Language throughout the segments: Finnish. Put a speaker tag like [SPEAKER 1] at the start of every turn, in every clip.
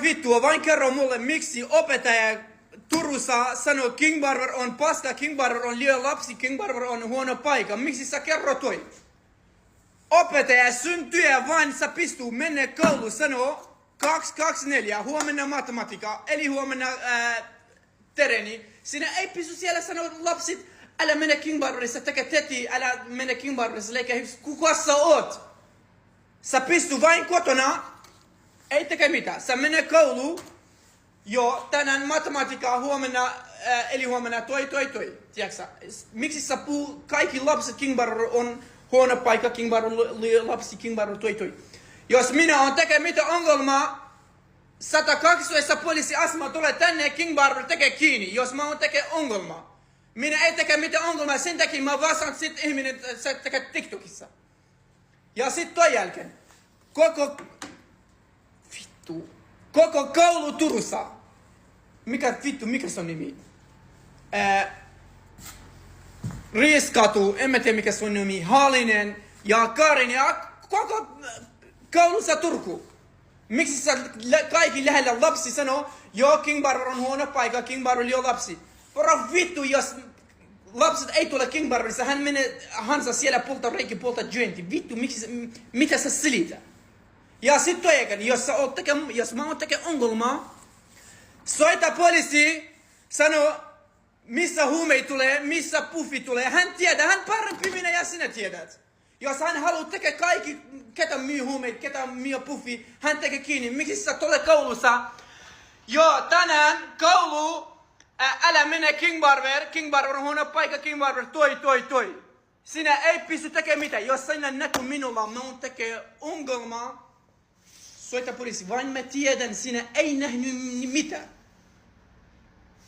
[SPEAKER 1] vittua, vain kerro mulle, miksi opettaja Turussa sanoo King Barber on paska, King Barber on liian lapsi, King Barber on huono paikka. Miksi sä kerro toi? Opettaja syntyy vain sä pistuu mennä kouluun sanoo 224, huomenna matematiikka, eli huomenna tereni. Sinä ei pysty siellä sanoa lapsit, älä mene King Barberissa, teke teti, älä mene King Barberissa, leikä hyväksi. Kuka sä oot? Sä pistuu vain kotona, ei teke mitään. Sä mene kouluun, joo, tänään matematiikkaa, huomenna, eli huomenna toi. Tiedätkö, miksi sä puhuu kaikki lapset King Barber on huono paikka, King Barber lapsi, King Barber toi. Jos minä on tekee mitä ongelmaa, 112 poliisiasema tulee tänne, King Barber tekee kiinni, jos mä oon tekee ongelmaa. Minä ei tekee mitään ongelmaa, sen takia mä vastaan sit ihminen, se tekee TikTokissa. Ja sit toi jälkeen, koko koulu Turussa, mikä se on nimi? Riiskatu, en mä tiedä mikä se on nimi, Haalinen ja Karin ja koko koulussa Turku. Miksi sä kaikki lähellä lapsi sanoo, joo King Barber on huono paikka, King Barber liian lapsi. Poro vittu, jos lapset ei tule King Barberissa, hän menee Hansa siellä polta reiki, polta jointi. Vittu, mitä sä selitä? Ja sit toikin, jos mä oon tekee ongelmaa, soita poliisi, sanoo, missä huumeet tulee, missä puffi tulee. Hän tietää, hän parempi minä ja sinä tiedät. Jos hän haluaa tekee kaikki, ketä myy huumeet, ketä myy puffi, hän tekee kiinni. Miksi sä tulee koulussa? Joo, tänään koulu, älä mene King Barber on huono paikka, King Barber toi. Sinä ei pysty tekemään mitään. Jos sinä näkyy minulla, mä oon tekee ongelmaa, soita poliisi, vain mä tiedän, sinä ei nähnyt mitään.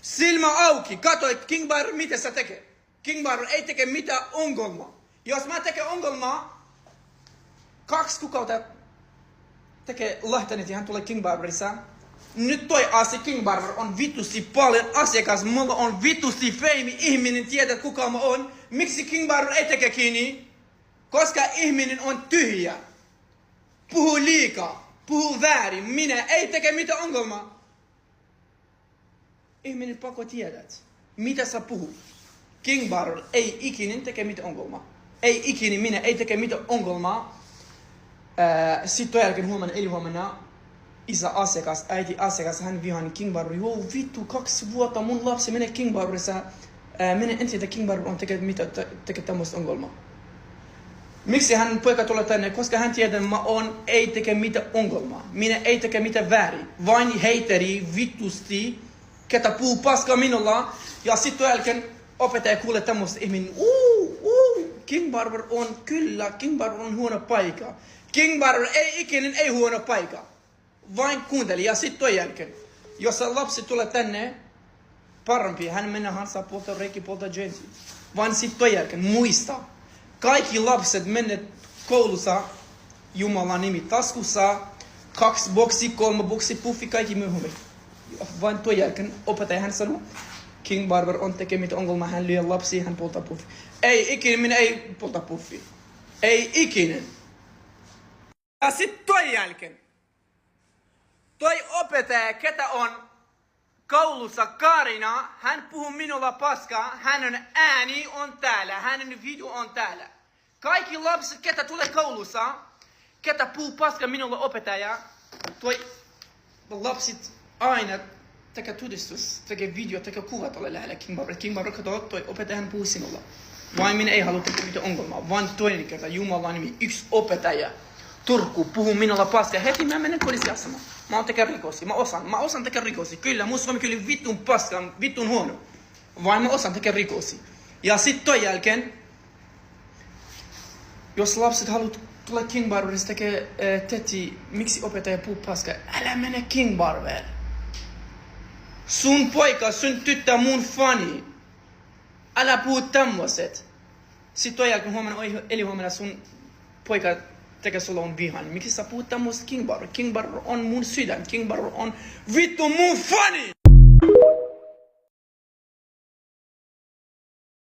[SPEAKER 1] Silmä auki, katoi King Barber, mitä sä tekee. King Barber ei teke mitään ongelmaa. Jos mä tekee ongelmaa, 2 kuukautta tekee lähtenyt ja hän tulee King Barberissa. Nyt toi asia King Barber on vitusti paljon asiakas, mulla on vitusti fame, ihminen tietää kuka mä oon. Miksi King Barber ei teke kiinni? Koska ihminen on tyhjä. Puhuu liikaa, puhuu väärin, minä ei teke mitään ongelmaa. Ihminen pakko tiedät, mitä sä puhut. King Barber ei ikinä teke mitään ongelmaa. Ei ikinä minä ei teke mitään ongelmaa. Sitten jälkeen huomenna, isä asiakas, äiti asiakas, hän vihani King Barber. Joo vittu, 2 vuotta mun lapsi menee King Barberissa. Minä en tiedä, King Barber on tekee tämmöistä ongelmaa. Miksi hän poika tulee tänne? Koska hän tiedää, että ei teke mitään ongelmaa. Minä ei teke mitään väärin. Vain heiteri vitusti, ketä puhuu paskaa minulla. Ja sitten jälkeen opettaja kuulee tämmöistä ihminen. King Barber on kyllä, King Barber on huono paikka. King Barber ei ikinä ei huono paikka. Vain kuunteli ja sitten toi jälkeen. Jos lapsi tulee tänne, parempi, hän mennä Hansa polta reiki, polta jointi. Vain sitten toi jälkeen, muista. Kaikki lapset menneet koulussa, Jumalan nimi taskussa, 2 boksi, 3 boksi, puffi, kaikki myöhemmin. Vain toi jälkeen opettaja hän sanoo, King Barber on tekemistä ongelma, hän lyö lapsi, hän polta puffi. Ei ikinä, minä ei polta puffi. Ei ikinä. Ja sitten toi jälkeen. Toi opettaja, ketä on koulussa Karina, hän puhuu minulla paskaa, hänen ääni on täällä, hänen video on täällä. Kaikki lapset, ketä tulee koulussa, ketä puhuu paskaa minulla opettaja, toi lapset aina tekee todistus, tekee video, tekee kuva tuolle lähellä King Barber. King Barber katsoo, toi opettaja hän puhuu sinulla. Vain minä ei halua tehdä mitään ongelmaa, vain toinen kerta, Jumalan nimi, 1 opettaja. Turku puhuu minulla paskaa, heti mä menen poliisiasemaan. Mä oon tekee rikosi, mä osaan tekee rikosi. Kyllä, mun suomi kyllä vittun paskan, vittun huono. Vain mä osaan tekee rikosi. Ja sit toi jälkeen, jos lapset haluat tulla King Barberista tekee teti, miksi opettaja puhuu paskaa? Älä mene King Barber. Sun poika, sun tyttö, mun fani. Älä puhu tämmöiset. Sitten toi jälkeen huomenna sun poika tekee sulla on vihan. Miksi sä puhut tämmöistä King Barber? King Barber on mun sydän. King Barber on vittu mun fani!